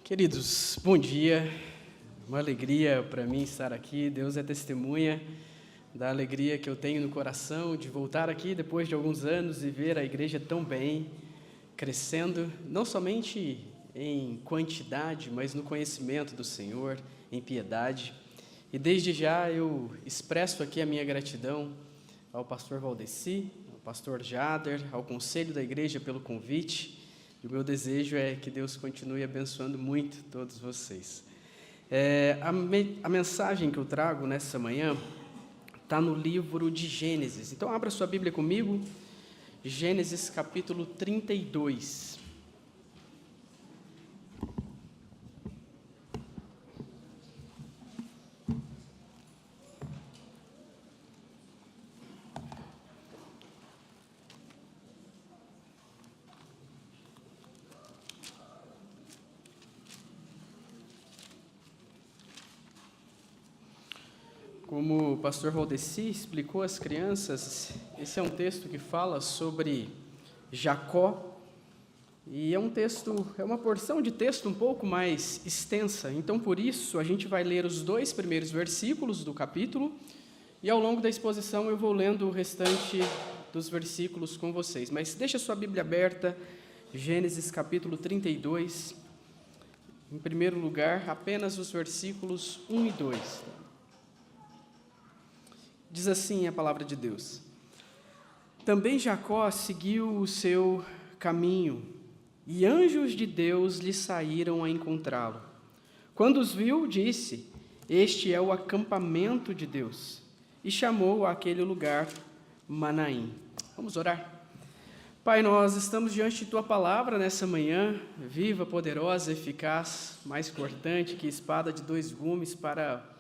Queridos, bom dia, uma alegria para mim estar aqui. Deus é testemunha da alegria que eu tenho no coração de voltar aqui depois de alguns anos e ver a igreja tão bem, crescendo, não somente em quantidade, mas no conhecimento do Senhor, em piedade. E desde já eu expresso aqui a minha gratidão ao pastor Valdeci, ao pastor Jader, ao conselho da igreja pelo convite. E o meu desejo é que Deus continue abençoando muito todos vocês. A mensagem que eu trago nessa manhã está no livro de Gênesis. Então, abra sua Bíblia comigo, Gênesis capítulo 32. Como o pastor Valdeci explicou às crianças, esse é um texto que fala sobre Jacó, e é uma porção de texto um pouco mais extensa, então por isso a gente vai ler os 2 primeiros versículos do capítulo, e ao longo da exposição eu vou lendo o restante dos versículos com vocês. Mas deixa a sua Bíblia aberta, Gênesis capítulo 32, em primeiro lugar, apenas os versículos 1 e 2. Diz assim a palavra de Deus: Também Jacó seguiu o seu caminho, e anjos de Deus lhe saíram a encontrá-lo. Quando os viu, disse: Este é o acampamento de Deus, e chamou aquele lugar Manaim. Vamos orar. Pai, nós estamos diante de Tua palavra nessa manhã, viva, poderosa, eficaz, mais cortante que espada de 2 gumes, para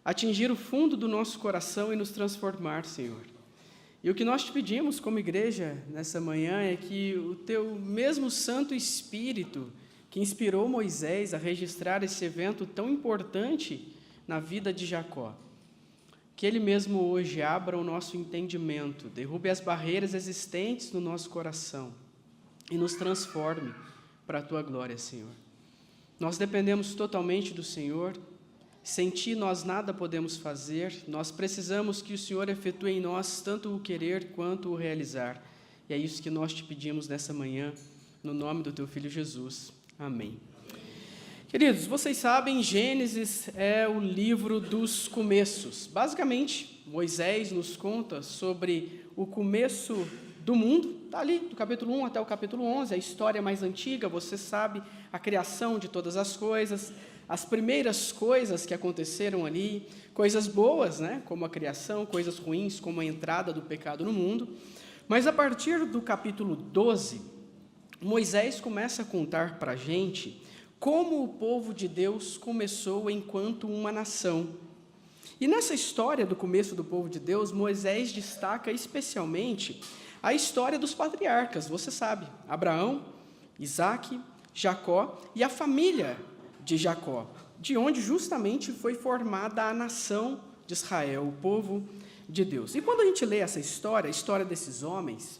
atingir o fundo do nosso coração e nos transformar, Senhor. E o que nós te pedimos como igreja nessa manhã é que o Teu mesmo Santo Espírito, que inspirou Moisés a registrar esse evento tão importante na vida de Jacó, que Ele mesmo hoje abra o nosso entendimento, derrube as barreiras existentes no nosso coração e nos transforme para a Tua glória, Senhor. Nós dependemos totalmente do Senhor. Sem Ti nós nada podemos fazer, nós precisamos que o Senhor efetue em nós tanto o querer quanto o realizar. E é isso que nós te pedimos nessa manhã, no nome do Teu Filho Jesus. Amém. Queridos, vocês sabem, Gênesis é o livro dos começos. Basicamente, Moisés nos conta sobre o começo do mundo, está ali, do capítulo 1 até o capítulo 11, a história mais antiga, você sabe, a criação de todas as coisas, as primeiras coisas que aconteceram ali, coisas boas, né, como a criação, coisas ruins, como a entrada do pecado no mundo. Mas a partir do capítulo 12, Moisés começa a contar para a gente como o povo de Deus começou enquanto uma nação. E nessa história do começo do povo de Deus, Moisés destaca especialmente a história dos patriarcas, você sabe, Abraão, Isaque, Jacó e a família de Jacó, de onde justamente foi formada a nação de Israel, o povo de Deus. E quando a gente lê essa história, a história desses homens,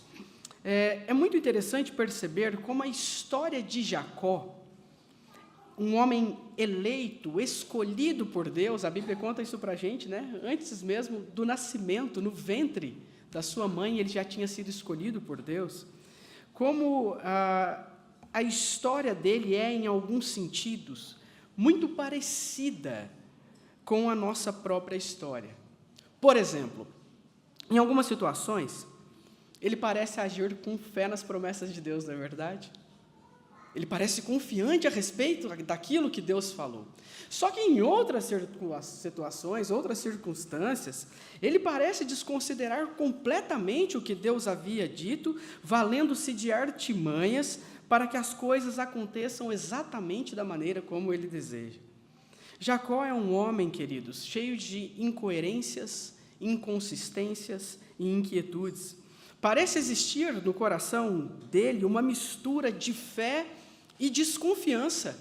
é muito interessante perceber como a história de Jacó, um homem eleito, escolhido por Deus, a Bíblia conta isso para a gente, né? Antes mesmo do nascimento, no ventre da sua mãe, ele já tinha sido escolhido por Deus. Como a história dele é, em alguns sentidos, muito parecida com a nossa própria história. Por exemplo, em algumas situações, ele parece agir com fé nas promessas de Deus, não é verdade? Ele parece confiante a respeito daquilo que Deus falou. Só que em outras situações, outras circunstâncias, ele parece desconsiderar completamente o que Deus havia dito, valendo-se de artimanhas para que as coisas aconteçam exatamente da maneira como ele deseja. Jacó é um homem, queridos, cheio de incoerências, inconsistências e inquietudes. Parece existir no coração dele uma mistura de fé e desconfiança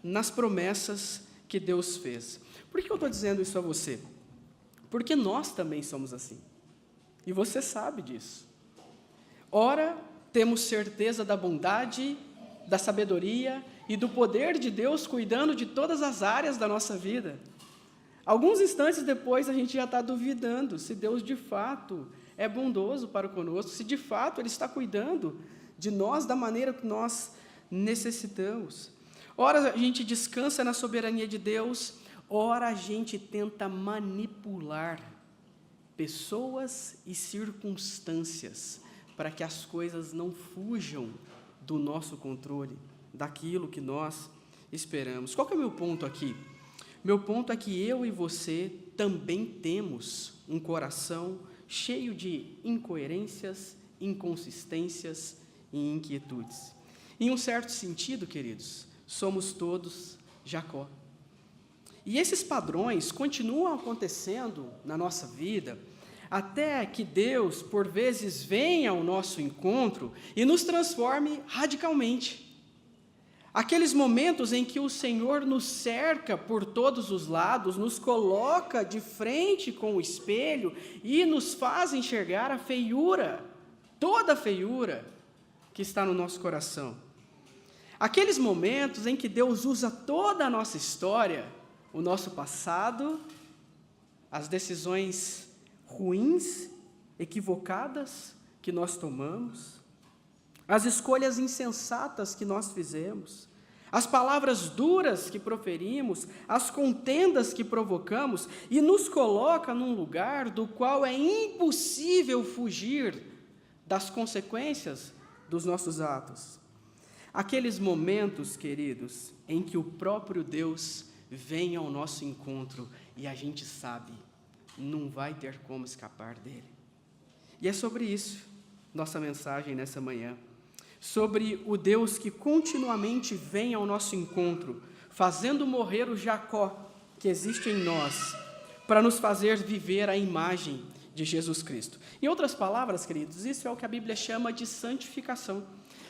nas promessas que Deus fez. Por que eu estou dizendo isso a você? Porque nós também somos assim. E você sabe disso. Ora, temos certeza da bondade da sabedoria e do poder de Deus cuidando de todas as áreas da nossa vida. Alguns instantes depois, a gente já está duvidando se Deus de fato é bondoso para conosco, se de fato Ele está cuidando de nós da maneira que nós necessitamos. Ora a gente descansa na soberania de Deus, ora a gente tenta manipular pessoas e circunstâncias para que as coisas não fujam do nosso controle, daquilo que nós esperamos. Qual que é o meu ponto aqui? Meu ponto é que eu e você também temos um coração cheio de incoerências, inconsistências e inquietudes. Em um certo sentido, queridos, somos todos Jacó. E esses padrões continuam acontecendo na nossa vida, até que Deus, por vezes, venha ao nosso encontro e nos transforme radicalmente. Aqueles momentos em que o Senhor nos cerca por todos os lados, nos coloca de frente com o espelho e nos faz enxergar a feiura, toda a feiura que está no nosso coração. Aqueles momentos em que Deus usa toda a nossa história, o nosso passado, as decisões ruins, equivocadas que nós tomamos, as escolhas insensatas que nós fizemos, as palavras duras que proferimos, as contendas que provocamos, e nos coloca num lugar do qual é impossível fugir das consequências dos nossos atos. Aqueles momentos, queridos, em que o próprio Deus vem ao nosso encontro e a gente sabe, não vai ter como escapar dele. E é sobre isso nossa mensagem nessa manhã, sobre o Deus que continuamente vem ao nosso encontro, fazendo morrer o Jacó que existe em nós, para nos fazer viver a imagem de Jesus Cristo. Em outras palavras, queridos, isso é o que a Bíblia chama de santificação.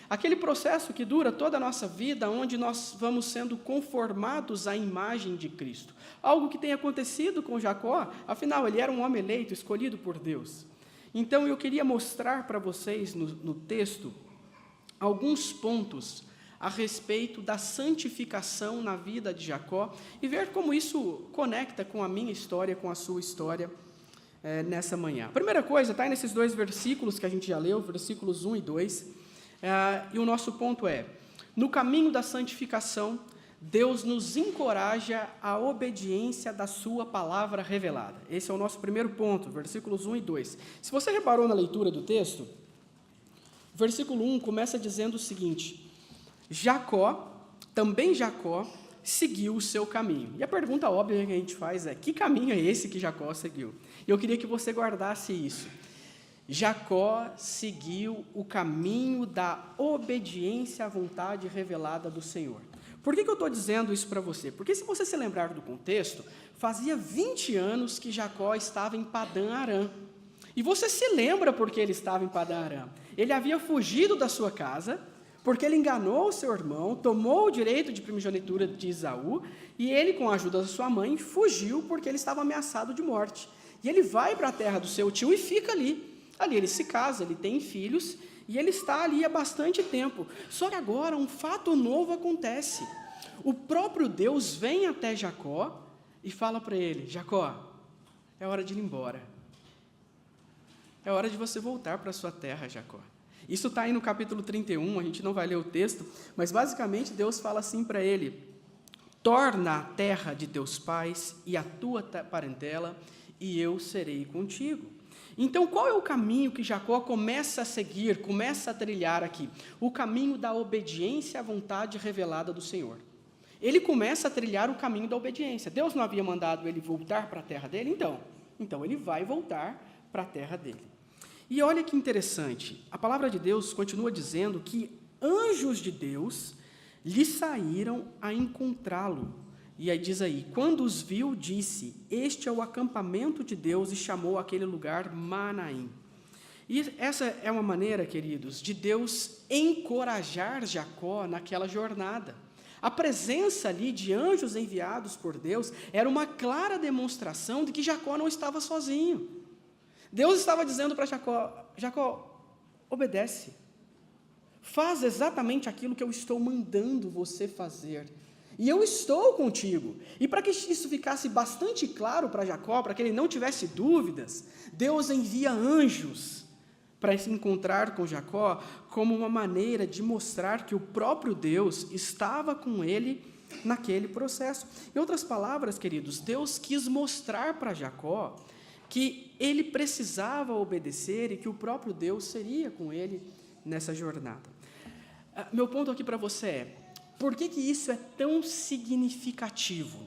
Aquele processo que dura toda a nossa vida, onde nós vamos sendo conformados à imagem de Cristo. Algo que tem acontecido com Jacó, afinal, ele era um homem eleito, escolhido por Deus. Então, eu queria mostrar para vocês no texto alguns pontos a respeito da santificação na vida de Jacó e ver como isso conecta com a minha história, com a sua história nessa manhã. A primeira coisa está nesses dois versículos que a gente já leu, versículos 1 e 2, e o nosso ponto é: no caminho da santificação, Deus nos encoraja à obediência da sua palavra revelada. Esse é o nosso primeiro ponto, versículos 1 e 2. Se você reparou na leitura do texto, o versículo 1 começa dizendo o seguinte: também Jacó, seguiu o seu caminho. E a pergunta óbvia que a gente faz é: que caminho é esse que Jacó seguiu? E eu queria que você guardasse isso. Jacó seguiu o caminho da obediência à vontade revelada do Senhor. Por que eu estou dizendo isso para você? Porque se você se lembrar do contexto, fazia 20 anos que Jacó estava em Padã-Arã. E você se lembra porque ele estava em Padã-Arã. Ele havia fugido da sua casa, porque ele enganou o seu irmão, tomou o direito de primogenitura de Esaú, e ele, com a ajuda da sua mãe, fugiu porque ele estava ameaçado de morte. E ele vai para a terra do seu tio e fica ali. Ali ele se casa, ele tem filhos, e ele está ali há bastante tempo. Só que agora um fato novo acontece. O próprio Deus vem até Jacó e fala para ele: Jacó, é hora de ir embora. É hora de você voltar para a sua terra, Jacó. Isso está aí no capítulo 31, a gente não vai ler o texto, mas basicamente Deus fala assim para ele: torna a terra de teus pais e a tua parentela, e eu serei contigo. Então, qual é o caminho que Jacó começa a seguir, começa a trilhar aqui? O caminho da obediência à vontade revelada do Senhor. Ele começa a trilhar o caminho da obediência. Deus não havia mandado ele voltar para a terra dele? Então ele vai voltar para a terra dele. E olha que interessante, a palavra de Deus continua dizendo que anjos de Deus lhe saíram a encontrá-lo. E aí diz aí: quando os viu, disse: este é o acampamento de Deus, e chamou aquele lugar Manaim. E essa é uma maneira, queridos, de Deus encorajar Jacó naquela jornada. A presença ali de anjos enviados por Deus era uma clara demonstração de que Jacó não estava sozinho. Deus estava dizendo para Jacó: Jacó, obedece, Faz exatamente aquilo que eu estou mandando você fazer. E eu estou contigo. E para que isso ficasse bastante claro para Jacó, para que ele não tivesse dúvidas, Deus envia anjos para se encontrar com Jacó, como uma maneira de mostrar que o próprio Deus estava com ele naquele processo. Em outras palavras, queridos, Deus quis mostrar para Jacó que ele precisava obedecer e que o próprio Deus seria com ele nessa jornada. Meu ponto aqui para você é: por que isso é tão significativo?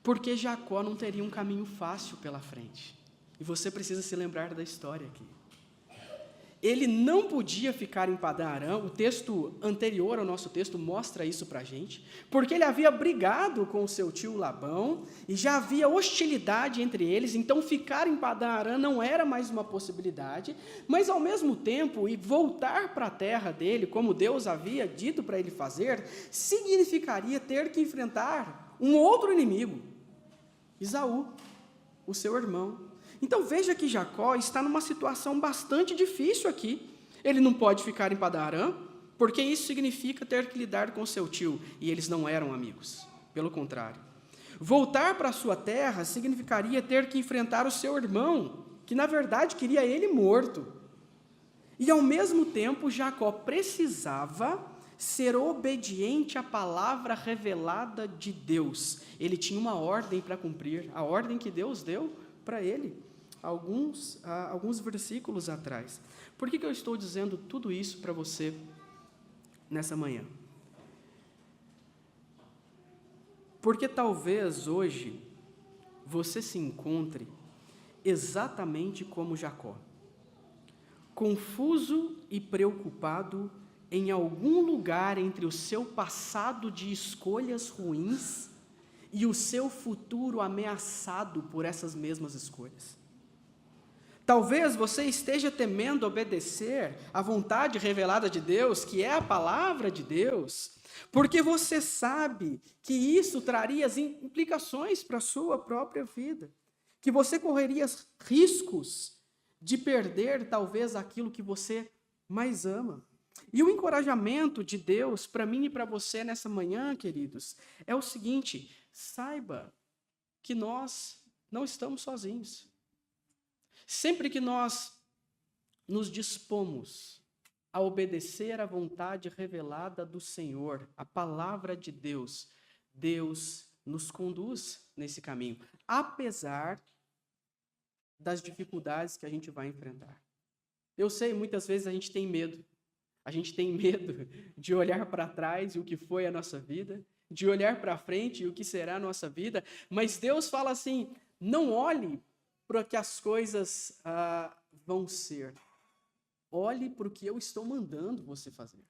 Porque Jacó não teria um caminho fácil pela frente. E você precisa se lembrar da história aqui. Ele não podia ficar em Padã Arã, o texto anterior ao nosso texto mostra isso para a gente, porque ele havia brigado com o seu tio Labão, e já havia hostilidade entre eles, então ficar em Padã Arã não era mais uma possibilidade, mas ao mesmo tempo, e voltar para a terra dele, como Deus havia dito para ele fazer, significaria ter que enfrentar um outro inimigo, Esaú, o seu irmão. Então veja que Jacó está numa situação bastante difícil aqui. Ele não pode ficar em Padã Arã, porque isso significa ter que lidar com seu tio, e eles não eram amigos, pelo contrário. Voltar para a sua terra significaria ter que enfrentar o seu irmão, que na verdade queria ele morto. E ao mesmo tempo Jacó precisava ser obediente à palavra revelada de Deus. Ele tinha uma ordem para cumprir, a ordem que Deus deu para ele. Alguns versículos atrás. Por que eu estou dizendo tudo isso para você nessa manhã? Porque talvez hoje você se encontre exatamente como Jacó, confuso e preocupado em algum lugar entre o seu passado de escolhas ruins e o seu futuro ameaçado por essas mesmas escolhas. Talvez você esteja temendo obedecer à vontade revelada de Deus, que é a palavra de Deus, porque você sabe que isso traria as implicações para a sua própria vida, que você correria riscos de perder talvez aquilo que você mais ama. E o encorajamento de Deus para mim e para você nessa manhã, queridos, é o seguinte: saiba que nós não estamos sozinhos. Sempre que nós nos dispomos a obedecer à vontade revelada do Senhor, a palavra de Deus, Deus nos conduz nesse caminho, apesar das dificuldades que a gente vai enfrentar. Eu sei, muitas vezes a gente tem medo. A gente tem medo de olhar para trás e o que foi a nossa vida, de olhar para frente e o que será a nossa vida, mas Deus fala assim: não olhe para o que as coisas vão ser. Olhe para o que eu estou mandando você fazer.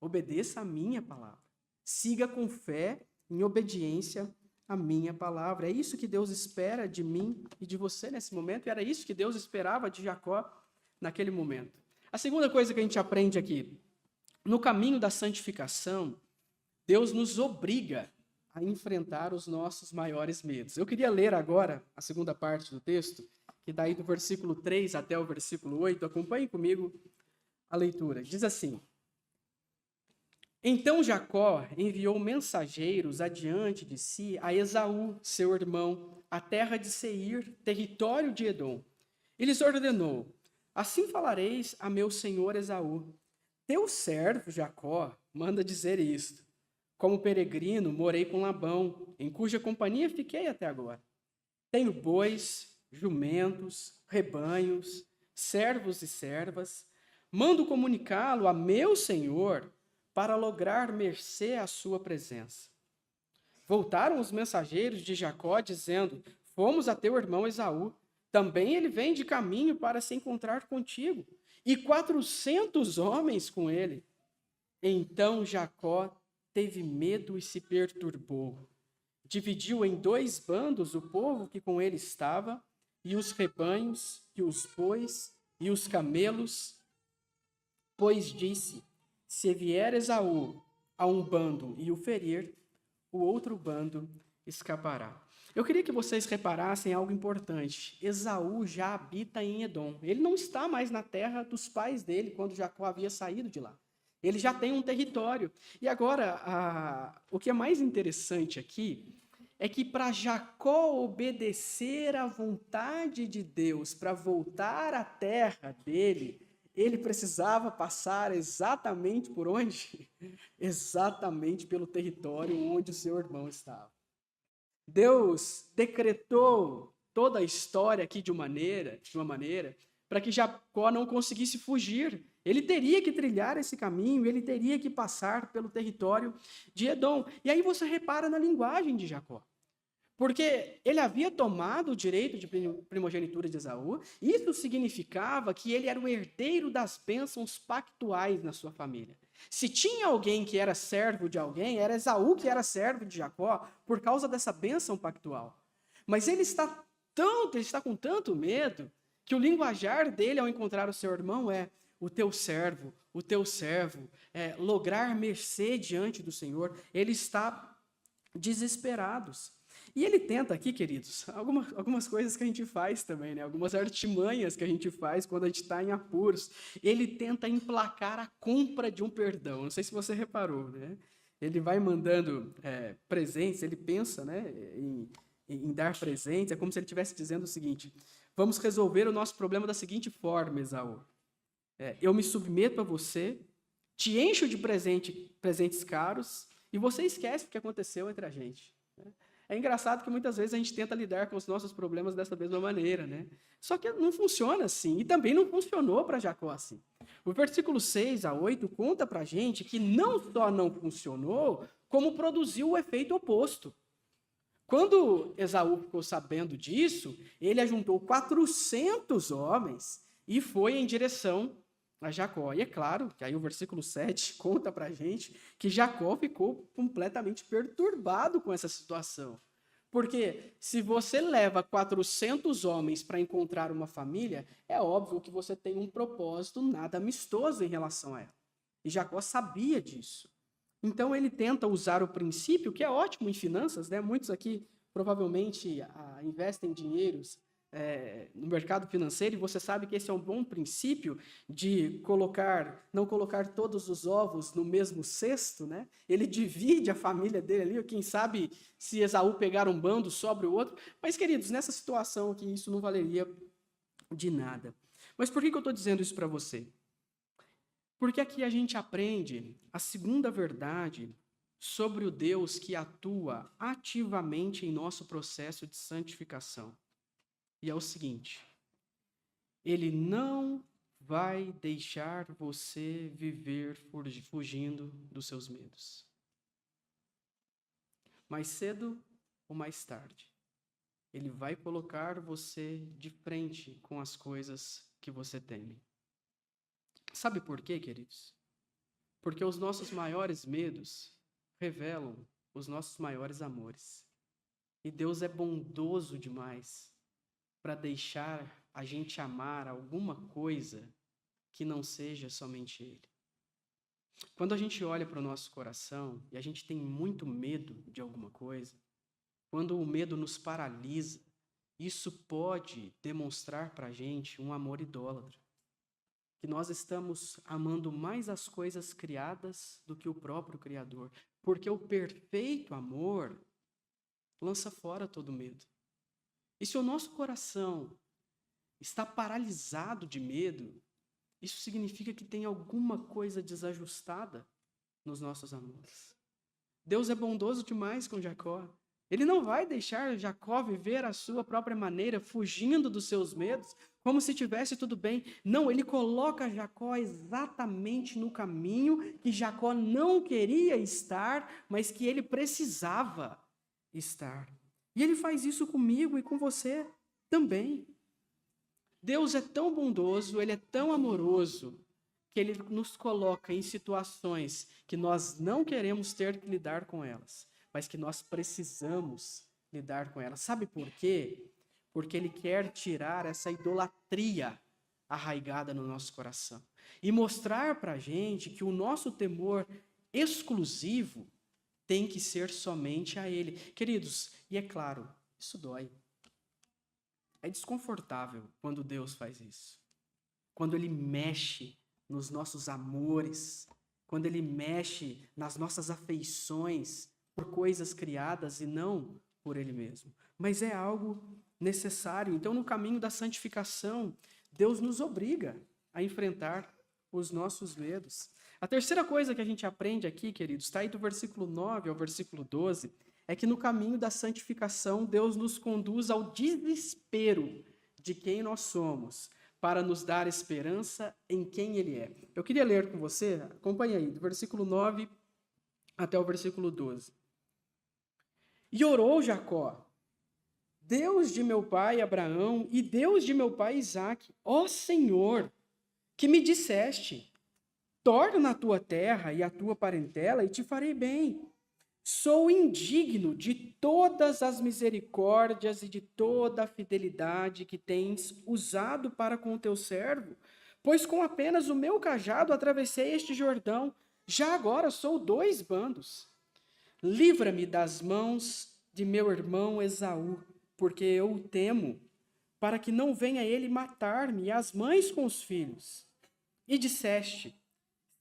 Obedeça a minha palavra. Siga com fé, em obediência à minha palavra. É isso que Deus espera de mim e de você nesse momento, e era isso que Deus esperava de Jacó naquele momento. A segunda coisa que a gente aprende aqui: no caminho da santificação, Deus nos obriga a enfrentar os nossos maiores medos. Eu queria ler agora a segunda parte do texto, que daí do versículo 3 até o versículo 8, acompanhe comigo a leitura. Diz assim: então Jacó enviou mensageiros adiante de si a Esaú, seu irmão, à terra de Seir, território de Edom. E lhes ordenou: assim falareis a meu senhor Esaú: teu servo Jacó manda dizer isto: como peregrino, morei com Labão, em cuja companhia fiquei até agora. Tenho bois, jumentos, rebanhos, servos e servas. Mando comunicá-lo a meu senhor para lograr mercê à sua presença. Voltaram os mensageiros de Jacó, dizendo: fomos a teu irmão Esaú. Também ele vem de caminho para se encontrar contigo, e 400 homens com ele. Então Jacó teve medo e se perturbou. Dividiu em 2 bandos o povo que com ele estava, e os rebanhos, e os bois, e os camelos, pois disse: se vier Esaú a um bando e o ferir, o outro bando escapará. Eu queria que vocês reparassem algo importante. Esaú já habita em Edom. Ele não está mais na terra dos pais dele, quando Jacó havia saído de lá. Ele já tem um território. E agora, o que é mais interessante aqui é que para Jacó obedecer à vontade de Deus, para voltar à terra dele, ele precisava passar exatamente por onde? Exatamente pelo território onde o seu irmão estava. Deus decretou toda a história aqui de uma maneira, para que Jacó não conseguisse fugir. Ele teria que trilhar esse caminho, ele teria que passar pelo território de Edom. E aí você repara na linguagem de Jacó. Porque ele havia tomado o direito de primogenitura de Esaú, isso significava que ele era o herdeiro das bênçãos pactuais na sua família. Se tinha alguém que era servo de alguém, era Esaú que era servo de Jacó, por causa dessa bênção pactual. Mas ele está com tanto medo, que o linguajar dele ao encontrar o seu irmão é o teu servo, lograr mercê diante do Senhor. Ele está desesperado. E ele tenta aqui, queridos, algumas coisas que a gente faz também, né? Algumas artimanhas que a gente faz quando a gente está em apuros. Ele tenta emplacar a compra de um perdão. Não sei se você reparou, né? Ele vai mandando presentes, ele pensa, né, em dar presentes. É como se ele estivesse dizendo o seguinte: vamos resolver o nosso problema da seguinte forma, Esaú. Eu me submeto a você, te encho de presentes caros, e você esquece o que aconteceu entre a gente. É engraçado que muitas vezes a gente tenta lidar com os nossos problemas dessa mesma maneira, né? Só que não funciona assim, e também não funcionou para Jacó assim. O versículo 6 a 8 conta para a gente que não só não funcionou, como produziu o efeito oposto. Quando Esaú ficou sabendo disso, ele ajuntou 400 homens e foi em direção a Jacó. E é claro que aí o versículo 7 conta para a gente que Jacó ficou completamente perturbado com essa situação. Porque se você leva 400 homens para encontrar uma família, é óbvio que você tem um propósito nada amistoso em relação a ela. E Jacó sabia disso. Então ele tenta usar o princípio, que é ótimo em finanças, né? Muitos aqui provavelmente investem dinheiros no mercado financeiro, e você sabe que esse é um bom princípio de não colocar todos os ovos no mesmo cesto, né? Ele divide a família dele ali, quem sabe se Esaú pegar um bando, sobra o outro. Mas, queridos, nessa situação aqui, isso não valeria de nada. Mas por que eu estou dizendo isso para você? Porque aqui a gente aprende a segunda verdade sobre o Deus que atua ativamente em nosso processo de santificação. E é o seguinte: ele não vai deixar você viver fugindo dos seus medos. Mais cedo ou mais tarde, ele vai colocar você de frente com as coisas que você teme. Sabe por quê, queridos? Porque os nossos maiores medos revelam os nossos maiores amores. E Deus é bondoso demais para deixar a gente amar alguma coisa que não seja somente Ele. Quando a gente olha para o nosso coração e a gente tem muito medo de alguma coisa, quando o medo nos paralisa, isso pode demonstrar para a gente um amor idólatra. Que nós estamos amando mais as coisas criadas do que o próprio Criador. Porque o perfeito amor lança fora todo medo. E se o nosso coração está paralisado de medo, isso significa que tem alguma coisa desajustada nos nossos amores. Deus é bondoso demais com Jacó. Ele não vai deixar Jacó viver a sua própria maneira, fugindo dos seus medos, como se tivesse tudo bem. Não, ele coloca Jacó exatamente no caminho que Jacó não queria estar, mas que ele precisava estar. E ele faz isso comigo e com você também. Deus é tão bondoso, ele é tão amoroso, que ele nos coloca em situações que nós não queremos ter que lidar com elas, mas que nós precisamos lidar com elas. Sabe por quê? Porque ele quer tirar essa idolatria arraigada no nosso coração e mostrar para a gente que o nosso temor exclusivo tem que ser somente a Ele. Queridos, e é claro, Isso dói. É desconfortável quando Deus faz isso. Quando Ele mexe nos nossos amores, quando Ele mexe nas nossas afeições por coisas criadas e não por Ele mesmo. Mas é algo necessário. Então, no caminho da santificação, Deus nos obriga a enfrentar os nossos medos. A terceira coisa que a gente aprende aqui, queridos, está aí do versículo 9 ao versículo 12, é que no caminho da santificação, Deus nos conduz ao desespero de quem nós somos, para nos dar esperança em quem Ele é. Eu queria ler com você, acompanhe aí, do versículo 9 até o versículo 12. E orou Jacó: Deus de meu pai Abraão e Deus de meu pai Isaque, ó Senhor, que me disseste, torna a tua terra e a tua parentela e te farei bem. Sou indigno de todas as misericórdias e de toda a fidelidade que tens usado para com o teu servo, pois com apenas o meu cajado atravessei este Jordão, já agora sou 2 bandos. Livra-me das mãos de meu irmão Esaú, porque eu o temo, para que não venha ele matar-me e as mães com os filhos. E disseste,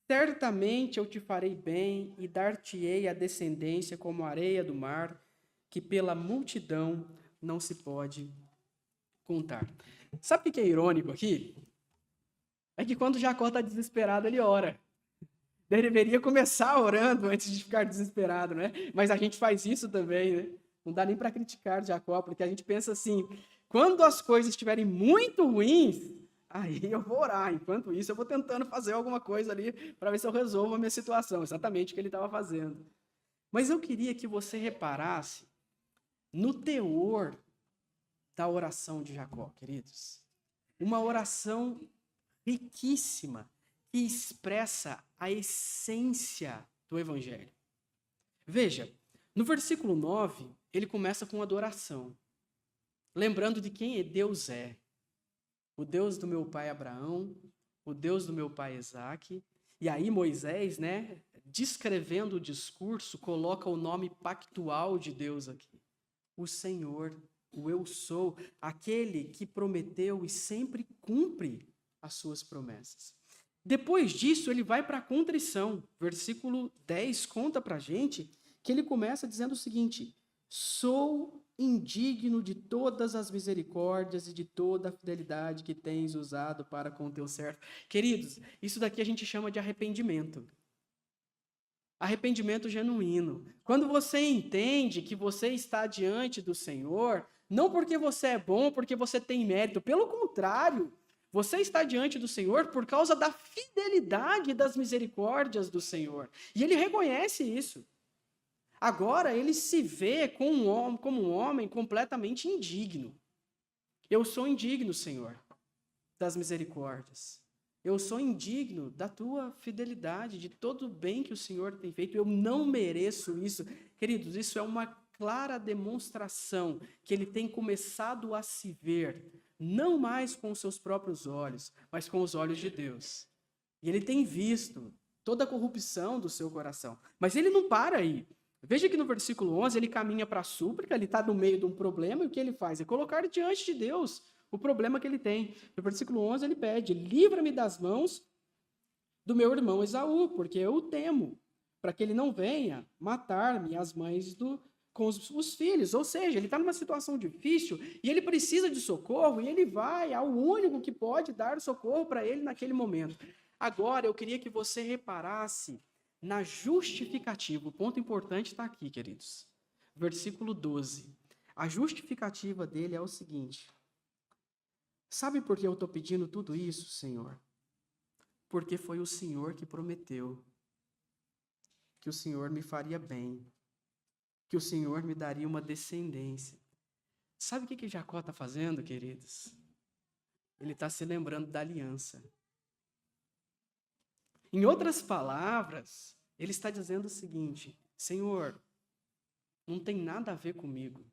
certamente eu te farei bem e dar-te-ei a descendência como a areia do mar, que pela multidão não se pode contar. Sabe o que é irônico aqui? É que quando Jacó está desesperado, ele ora. Ele deveria começar orando antes de ficar desesperado, né? Mas a gente faz isso também, né? Não dá nem para criticar Jacó, porque a gente pensa assim, quando as coisas estiverem muito ruins, aí eu vou orar. Enquanto isso, eu vou tentando fazer alguma coisa ali para ver se eu resolvo a minha situação. Exatamente o que ele estava fazendo. Mas eu queria que você reparasse no teor da oração de Jacó, queridos. Uma oração riquíssima que expressa a essência do Evangelho. Veja, no versículo 9, ele começa com adoração, lembrando de quem Deus é. O Deus do meu pai Abraão, o Deus do meu pai Isaque. E aí Moisés, né, descrevendo o discurso, coloca o nome pactual de Deus aqui. O Senhor, o eu sou, aquele que prometeu e sempre cumpre as suas promessas. Depois disso, ele vai para a contrição. Versículo 10 conta para a gente que ele começa dizendo o seguinte: sou indigno de todas as misericórdias e de toda a fidelidade que tens usado para com o teu servo. Queridos, isso daqui a gente chama de arrependimento. Arrependimento genuíno. Quando você entende que você está diante do Senhor, não porque você é bom, porque você tem mérito, pelo contrário, você está diante do Senhor por causa da fidelidade das misericórdias do Senhor. E ele reconhece isso. Agora ele se vê como um homem completamente indigno. Eu sou indigno, Senhor, das misericórdias. Eu sou indigno da tua fidelidade, de todo o bem que o Senhor tem feito. Eu não mereço isso. Queridos, isso é uma clara demonstração que ele tem começado a se ver, não mais com os seus próprios olhos, mas com os olhos de Deus. E ele tem visto toda a corrupção do seu coração. Mas ele não para aí. Veja que no versículo 11 ele caminha para a súplica, ele está no meio de um problema, e o que ele faz? É colocar diante de Deus o problema que ele tem. No versículo 11 ele pede, livra-me das mãos do meu irmão Esaú, porque eu o temo, para que ele não venha matar-me as mães com os filhos. Ou seja, ele está numa situação difícil e ele precisa de socorro e ele vai ao único que pode dar socorro para ele naquele momento. Agora, eu queria que você reparasse na justificativa. O ponto importante está aqui, queridos. Versículo 12. A justificativa dele é o seguinte: sabe por que eu estou pedindo tudo isso, Senhor? Porque foi o Senhor que prometeu que o Senhor me faria bem, que o Senhor me daria uma descendência. Sabe o que Jacó está fazendo, queridos? Ele está se lembrando da aliança. Em outras palavras, ele está dizendo o seguinte: Senhor, não tem nada a ver comigo.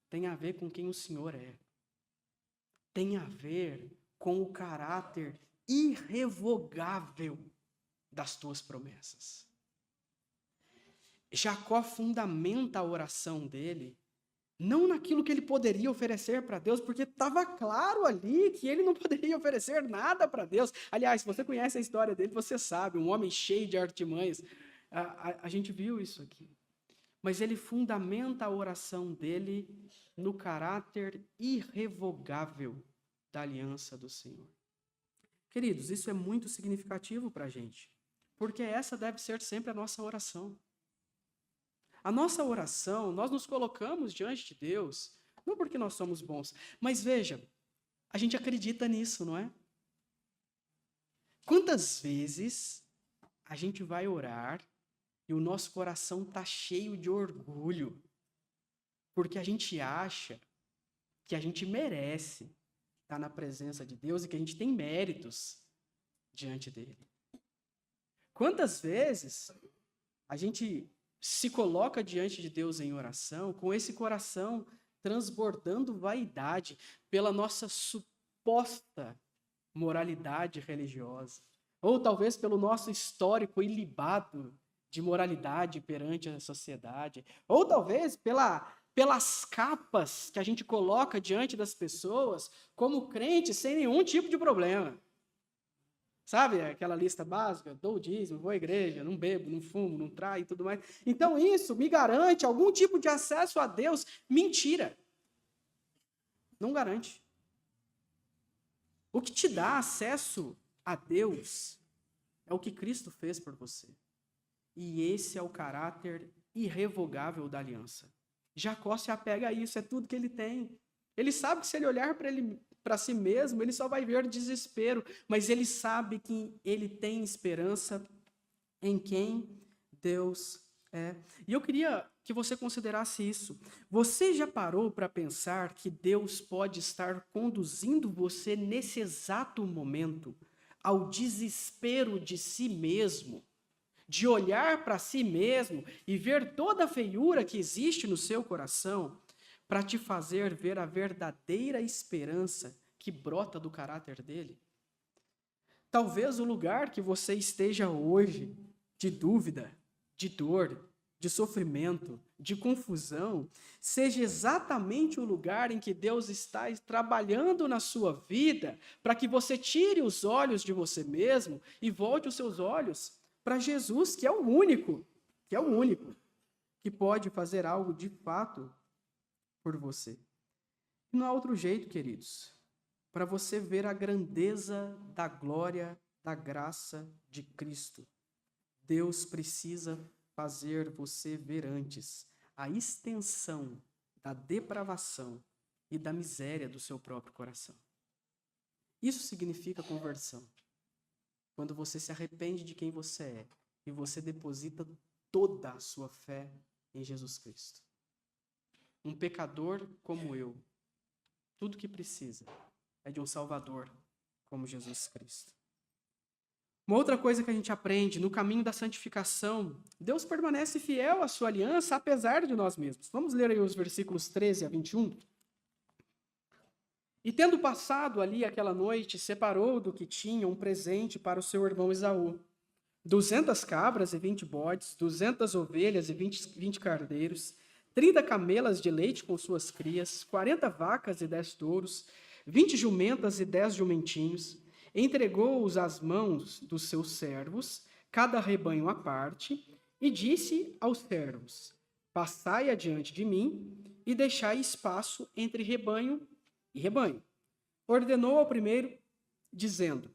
Tem a ver com quem o Senhor é. Tem a ver com o caráter irrevogável das tuas promessas. Jacó fundamenta a oração dele Não naquilo que ele poderia oferecer para Deus, porque estava claro ali que ele não poderia oferecer nada para Deus. Aliás, se você conhece a história dele, você sabe, um homem cheio de artimanhas. A gente viu isso aqui. Mas ele fundamenta a oração dele no caráter irrevogável da aliança do Senhor. Queridos, isso é muito significativo para a gente, porque essa deve ser sempre a nossa oração. A nossa oração, nós nos colocamos diante de Deus, não porque nós somos bons, mas veja, a gente acredita nisso, não é? Quantas vezes a gente vai orar e o nosso coração está cheio de orgulho, porque a gente acha que a gente merece estar na presença de Deus e que a gente tem méritos diante dele. Quantas vezes a gente se coloca diante de Deus em oração com esse coração transbordando vaidade pela nossa suposta moralidade religiosa, ou talvez pelo nosso histórico ilibado de moralidade perante a sociedade, ou talvez pelas capas que a gente coloca diante das pessoas como crente sem nenhum tipo de problema. Sabe aquela lista básica? Dou o dízimo, vou à igreja, não bebo, não fumo, não traio e tudo mais. Então isso me garante algum tipo de acesso a Deus. Mentira. Não garante. O que te dá acesso a Deus é o que Cristo fez por você. E esse é o caráter irrevogável da aliança. Jacó se apega a isso, é tudo que ele tem. Ele sabe que se ele olhar para si mesmo, ele só vai ver desespero, mas ele sabe que ele tem esperança em quem Deus é. E eu queria que você considerasse isso. Você já parou para pensar que Deus pode estar conduzindo você nesse exato momento ao desespero de si mesmo, de olhar para si mesmo e ver toda a feiura que existe no seu coração, para te fazer ver a verdadeira esperança que brota do caráter dele? Talvez o lugar que você esteja hoje, de dúvida, de dor, de sofrimento, de confusão, seja exatamente o lugar em que Deus está trabalhando na sua vida, para que você tire os olhos de você mesmo e volte os seus olhos para Jesus, que é o único que pode fazer algo de fato por você. E não há outro jeito, queridos, para você ver a grandeza da glória, da graça de Cristo. Deus precisa fazer você ver antes a extensão da depravação e da miséria do seu próprio coração. Isso significa conversão. Quando você se arrepende de quem você é e você deposita toda a sua fé em Jesus Cristo. Um pecador como eu, tudo que precisa é de um Salvador como Jesus Cristo. Uma outra coisa que a gente aprende, no caminho da santificação, Deus permanece fiel à sua aliança, apesar de nós mesmos. Vamos ler aí os versículos 13 a 21. E tendo passado ali aquela noite, separou do que tinha um presente para o seu irmão Esaú. 200 cabras e 20 bodes, 200 ovelhas e 20 cardeiros, 30 camelas de leite com suas crias, 40 vacas e 10 touros, 20 jumentas e 10 jumentinhos. Entregou-os às mãos dos seus servos, cada rebanho à parte, e disse aos servos: passai adiante de mim e deixai espaço entre rebanho e rebanho. Ordenou ao primeiro, dizendo: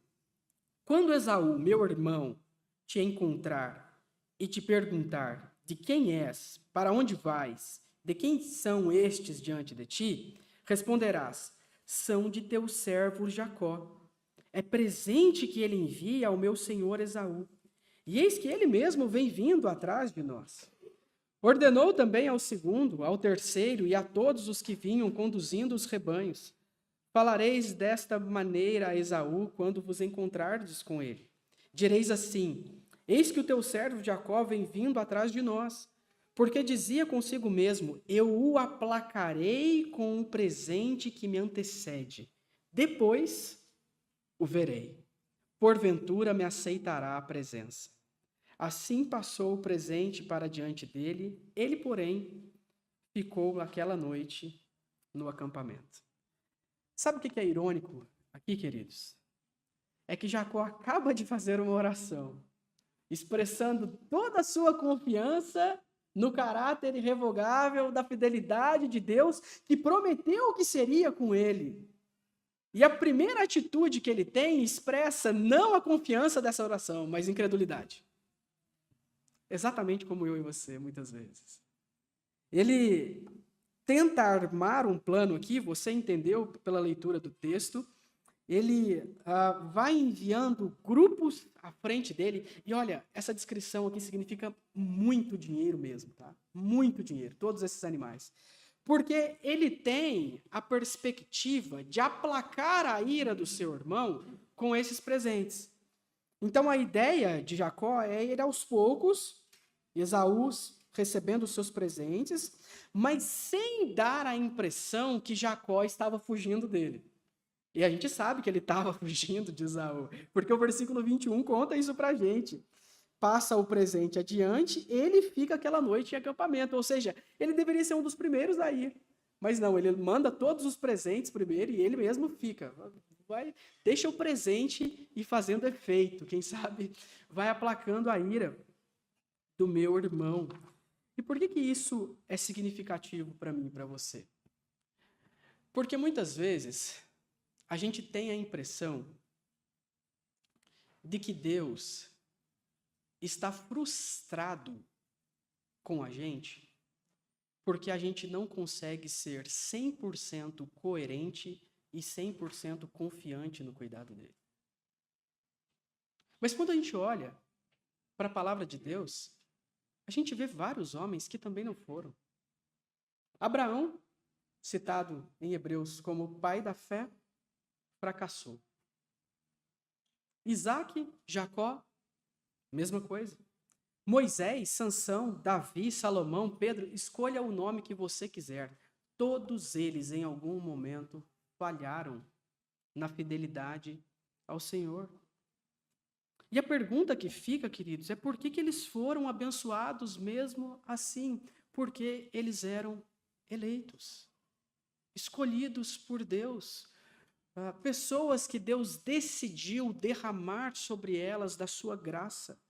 quando Esaú, meu irmão, te encontrar e te perguntar de quem és, para onde vais, de quem são estes diante de ti, responderás: são de teu servo Jacó. É presente que ele envia ao meu senhor Esaú. E eis que ele mesmo vem vindo atrás de nós. Ordenou também ao segundo, ao terceiro e a todos os que vinham conduzindo os rebanhos: falareis desta maneira a Esaú quando vos encontrardes com ele. Direis assim: eis que o teu servo Jacó vem vindo atrás de nós, porque dizia consigo mesmo: eu o aplacarei com um presente que me antecede. Depois o verei. Porventura me aceitará a presença. Assim passou o presente para diante dele, ele, porém, ficou aquela noite no acampamento. Sabe o que é irônico aqui, queridos? É que Jacó acaba de fazer uma oração, expressando toda a sua confiança no caráter irrevogável da fidelidade de Deus, que prometeu o que seria com ele. E a primeira atitude que ele tem expressa não a confiança dessa oração, mas incredulidade. Exatamente como eu e você, muitas vezes. Ele tenta armar um plano aqui, você entendeu pela leitura do texto. Ele vai enviando grupos à frente dele. E olha, essa descrição aqui significa muito dinheiro mesmo, tá? Muito dinheiro, todos esses animais. Porque ele tem a perspectiva de aplacar a ira do seu irmão com esses presentes. Então a ideia de Jacó é ir aos poucos, Esaú recebendo os seus presentes, mas sem dar a impressão que Jacó estava fugindo dele. E a gente sabe que ele estava fugindo de Esaú, porque o versículo 21 conta isso para a gente. Passa o presente adiante, ele fica aquela noite em acampamento, ou seja, ele deveria ser um dos primeiros a ir. Mas não, ele manda todos os presentes primeiro e ele mesmo fica. Deixa o presente ir fazendo efeito, quem sabe vai aplacando a ira do meu irmão. E por que isso é significativo para mim e para você? Porque muitas vezes a gente tem a impressão de que Deus está frustrado com a gente porque a gente não consegue ser 100% coerente e 100% confiante no cuidado dele. Mas quando a gente olha para a palavra de Deus, a gente vê vários homens que também não foram. Abraão, citado em Hebreus como o pai da fé, fracassou. Isaac, Jacó, mesma coisa. Moisés, Sansão, Davi, Salomão, Pedro, escolha o nome que você quiser. Todos eles, em algum momento, falharam na fidelidade ao Senhor. E a pergunta que fica, queridos, é por que eles foram abençoados mesmo assim? Porque eles eram eleitos, escolhidos por Deus. Pessoas que Deus decidiu derramar sobre elas da sua graça.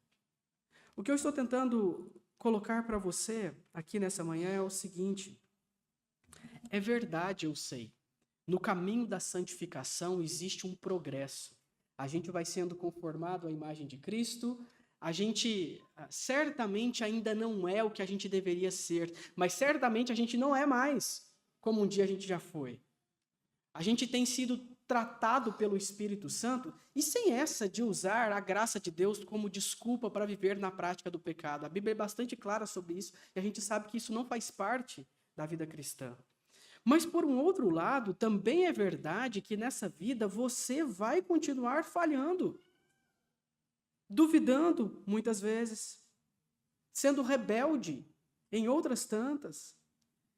O que eu estou tentando colocar para você aqui nessa manhã é o seguinte: é verdade, eu sei, no caminho da santificação existe um progresso. A gente vai sendo conformado à imagem de Cristo, a gente certamente ainda não é o que a gente deveria ser, mas certamente a gente não é mais como um dia a gente já foi. A gente tem sido tratado pelo Espírito Santo e sem essa de usar a graça de Deus como desculpa para viver na prática do pecado. A Bíblia é bastante clara sobre isso e a gente sabe que isso não faz parte da vida cristã. Mas, por um outro lado, também é verdade que nessa vida você vai continuar falhando, duvidando muitas vezes, sendo rebelde em outras tantas,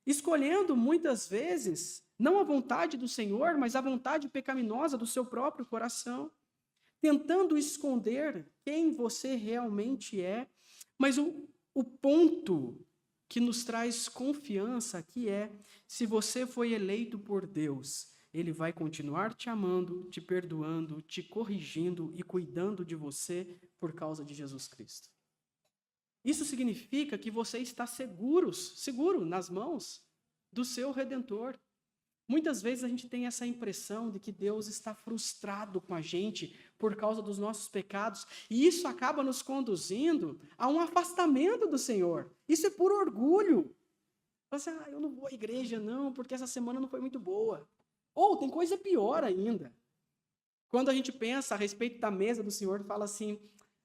escolhendo muitas vezes não a vontade do Senhor, mas a vontade pecaminosa do seu próprio coração, tentando esconder quem você realmente é. Mas o ponto que nos traz confiança aqui é: se você foi eleito por Deus, Ele vai continuar te amando, te perdoando, te corrigindo e cuidando de você por causa de Jesus Cristo. Isso significa que você está seguro nas mãos do seu Redentor. Muitas vezes a gente tem essa impressão de que Deus está frustrado com a gente por causa dos nossos pecados, e isso acaba nos conduzindo a um afastamento do Senhor. Isso é por orgulho. Você, eu não vou à igreja não, porque essa semana não foi muito boa. Ou tem coisa pior ainda. Quando a gente pensa a respeito da mesa do Senhor, fala assim: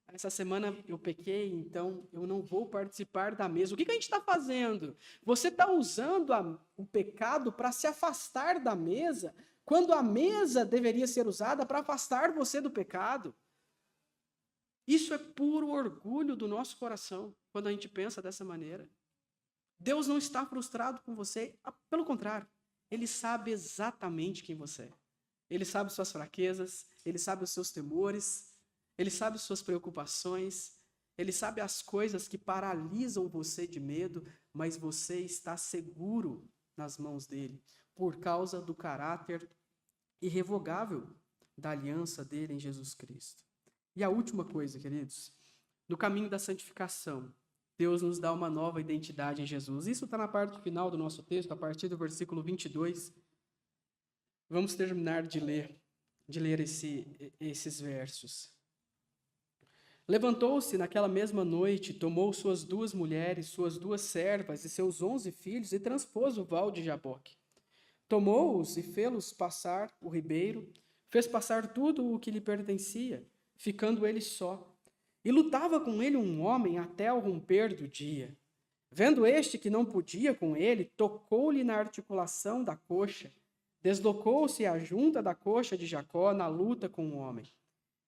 essa semana eu pequei, então eu não vou participar da mesa. O que a gente está fazendo? Você está usando o pecado para se afastar da mesa, quando a mesa deveria ser usada para afastar você do pecado. Isso é puro orgulho do nosso coração, quando a gente pensa dessa maneira. Deus não está frustrado com você, pelo contrário, Ele sabe exatamente quem você é. Ele sabe suas fraquezas, Ele sabe os seus temores, Ele sabe suas preocupações, Ele sabe as coisas que paralisam você de medo, mas você está seguro nas mãos dele, por causa do caráter irrevogável da aliança dele em Jesus Cristo. E a última coisa, queridos, no caminho da santificação, Deus nos dá uma nova identidade em Jesus. Isso está na parte final do nosso texto, a partir do versículo 22. Vamos terminar de ler esses versos. Levantou-se naquela mesma noite, tomou suas 2 mulheres, suas 2 servas e seus 11 filhos e transpôs o val de Jaboque. Tomou-os e fê-los passar o ribeiro, fez passar tudo o que lhe pertencia, ficando ele só. E lutava com ele um homem até ao romper do dia. Vendo este que não podia com ele, tocou-lhe na articulação da coxa. Deslocou-se a junta da coxa de Jacó na luta com o homem.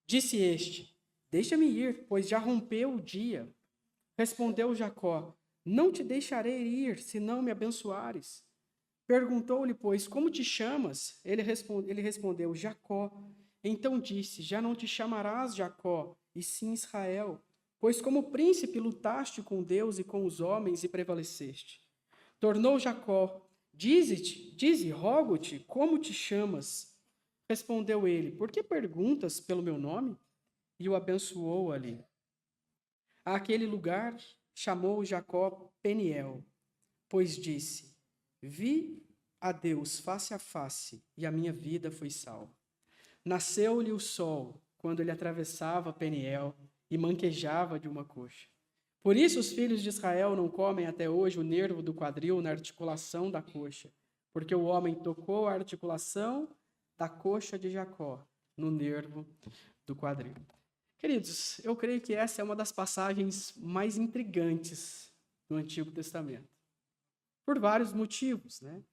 Disse este: deixa-me ir, pois já rompeu o dia. Respondeu Jacó: não te deixarei ir, se não me abençoares. Perguntou-lhe, pois, como te chamas? Ele respondeu, Jacó. Então disse, já não te chamarás Jacó, e sim Israel, pois como príncipe lutaste com Deus e com os homens e prevaleceste. Tornou Jacó, dize, rogo-te, como te chamas? Respondeu ele, por que perguntas pelo meu nome? E o abençoou ali. Àquele lugar chamou Jacó Peniel, pois disse, vi a Deus face a face, e a minha vida foi salva. Nasceu-lhe o sol, quando ele atravessava Peniel, e manquejava de uma coxa. Por isso os filhos de Israel não comem até hoje o nervo do quadril na articulação da coxa, porque o homem tocou a articulação da coxa de Jacó, no nervo do quadril. Queridos, eu creio que essa é uma das passagens mais intrigantes do Antigo Testamento. Por vários motivos, né?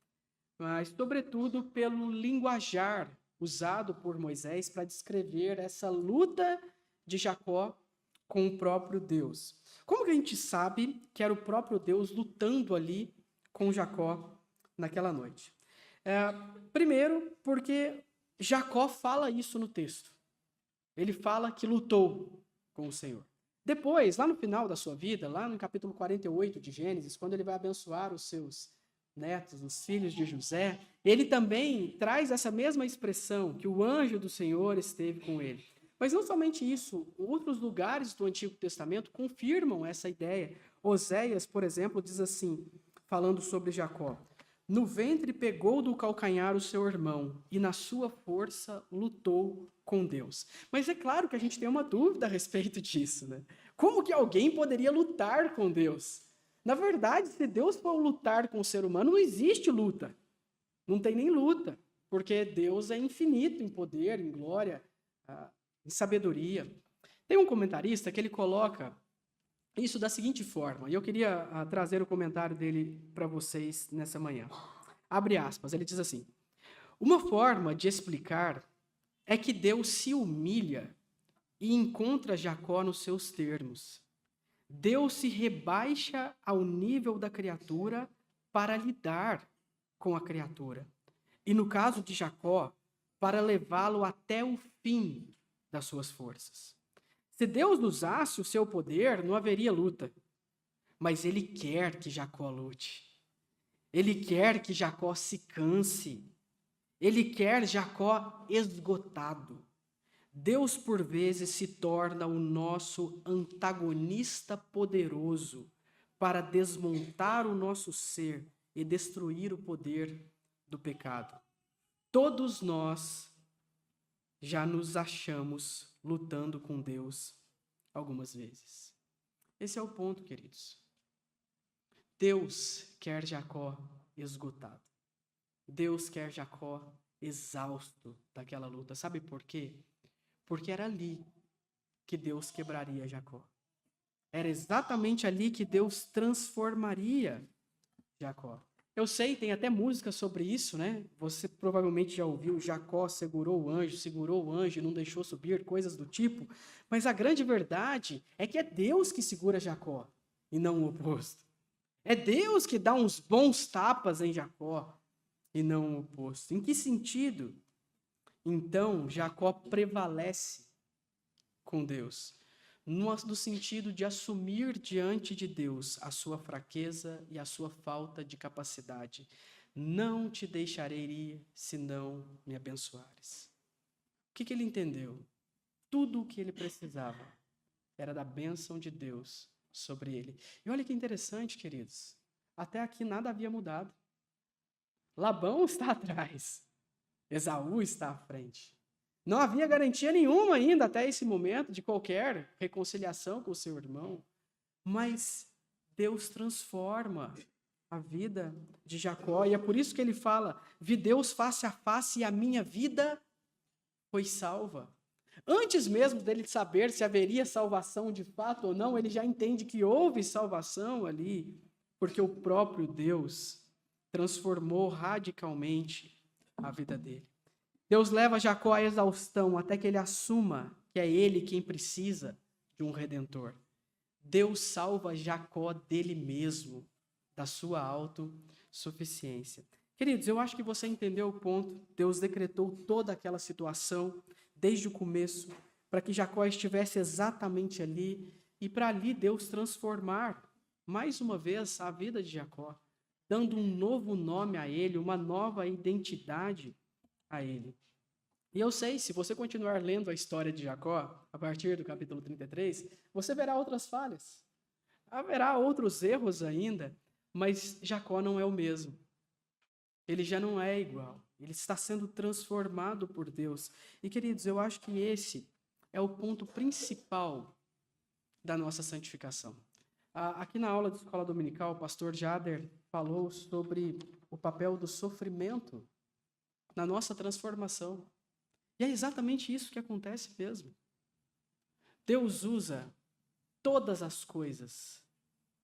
Mas, sobretudo, pelo linguajar usado por Moisés para descrever essa luta de Jacó com o próprio Deus. Como que a gente sabe que era o próprio Deus lutando ali com Jacó naquela noite? Primeiro, porque Jacó fala isso no texto. Ele fala que lutou com o Senhor. Depois, lá no final da sua vida, lá no capítulo 48 de Gênesis, quando ele vai abençoar os seus netos, os filhos de José, ele também traz essa mesma expressão, que o anjo do Senhor esteve com ele. Mas não somente isso, outros lugares do Antigo Testamento confirmam essa ideia. Oséias, por exemplo, diz assim, falando sobre Jacó, no ventre pegou do calcanhar o seu irmão, e na sua força lutou com Deus. Mas é claro que a gente tem uma dúvida a respeito disso, né? Como que alguém poderia lutar com Deus? Na verdade, se Deus for lutar com o ser humano, não existe luta. Não tem nem luta, porque Deus é infinito em poder, em glória, em sabedoria. Tem um comentarista que ele coloca isso da seguinte forma, e eu queria trazer o comentário dele para vocês nessa manhã. Abre aspas, ele diz assim, uma forma de explicar é que Deus se humilha e encontra Jacó nos seus termos. Deus se rebaixa ao nível da criatura para lidar com a criatura. E no caso de Jacó, para levá-lo até o fim das suas forças. Se Deus usasse o seu poder, não haveria luta. Mas ele quer que Jacó lute. Ele quer que Jacó se canse. Ele quer Jacó esgotado. Deus, por vezes, se torna o nosso antagonista poderoso para desmontar o nosso ser e destruir o poder do pecado. Todos nós já nos achamos lutando com Deus algumas vezes. Esse é o ponto, queridos. Deus quer Jacó esgotado. Deus quer Jacó exausto daquela luta. Sabe por quê? Porque era ali que Deus quebraria Jacó. Era exatamente ali que Deus transformaria Jacó. Eu sei, tem até música sobre isso, né? Você provavelmente já ouviu, Jacó segurou o anjo e não deixou subir, coisas do tipo. Mas a grande verdade é que é Deus que segura Jacó, e não o oposto. É Deus que dá uns bons tapas em Jacó, e não o oposto. Em que sentido? Então, Jacó prevalece com Deus. no sentido de assumir diante de Deus a sua fraqueza e a sua falta de capacidade. Não te deixarei ir, se não me abençoares. O que ele entendeu? Tudo o que ele precisava era da bênção de Deus sobre ele. E olha que interessante, queridos. Até aqui nada havia mudado. Labão está atrás. Esaú está à frente. Não havia garantia nenhuma ainda até esse momento de qualquer reconciliação com o seu irmão. Mas Deus transforma a vida de Jacó. E é por isso que ele fala, vi Deus face a face e a minha vida foi salva. Antes mesmo dele saber se haveria salvação de fato ou não, ele já entende que houve salvação ali, porque o próprio Deus transformou radicalmente a vida dele. Deus leva Jacó à exaustão até que ele assuma que é ele quem precisa de um redentor. Deus salva Jacó dele mesmo, da sua autossuficiência. Queridos, eu acho que você entendeu o ponto. Deus decretou toda aquela situação desde o começo, para que Jacó estivesse exatamente ali, e para ali Deus transformar, mais uma vez, a vida de Jacó, dando um novo nome a ele, uma nova identidade a ele. E eu sei, se você continuar lendo a história de Jacó, a partir do capítulo 33, você verá outras falhas, haverá outros erros ainda, mas Jacó não é o mesmo. Ele já não é igual. Ele está sendo transformado por Deus. E, queridos, eu acho que esse é o ponto principal da nossa santificação. Aqui na aula de escola dominical, o pastor Jader falou sobre o papel do sofrimento na nossa transformação. E é exatamente isso que acontece mesmo. Deus usa todas as coisas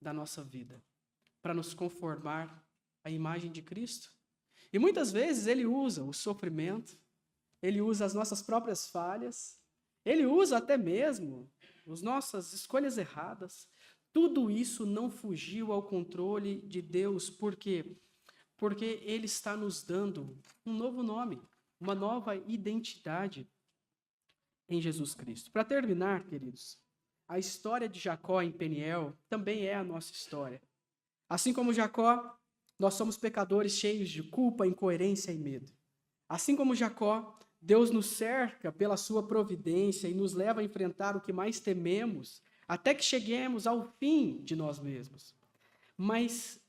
da nossa vida para nos conformar à imagem de Cristo. E muitas vezes ele usa o sofrimento, ele usa as nossas próprias falhas, ele usa até mesmo as nossas escolhas erradas. Tudo isso não fugiu ao controle de Deus. Por quê? Porque ele está nos dando um novo nome, uma nova identidade em Jesus Cristo. Para terminar, queridos, a história de Jacó em Peniel também é a nossa história. Assim como Jacó, nós somos pecadores cheios de culpa, incoerência e medo. Assim como Jacó, Deus nos cerca pela sua providência e nos leva a enfrentar o que mais tememos, até que cheguemos ao fim de nós mesmos. Mas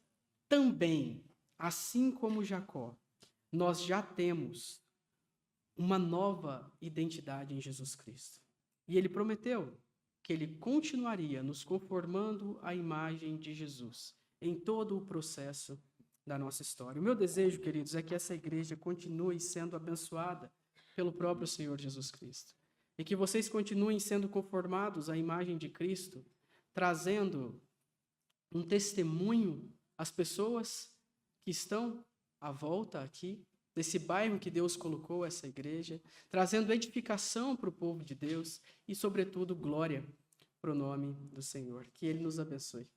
também, assim como Jacó, nós já temos uma nova identidade em Jesus Cristo. E ele prometeu que ele continuaria nos conformando à imagem de Jesus em todo o processo da nossa história. O meu desejo, queridos, é que essa igreja continue sendo abençoada pelo próprio Senhor Jesus Cristo. E que vocês continuem sendo conformados à imagem de Cristo, trazendo um testemunho às pessoas que estão à volta aqui, desse bairro que Deus colocou essa igreja, trazendo edificação para o povo de Deus e, sobretudo, glória para o nome do Senhor. Que Ele nos abençoe.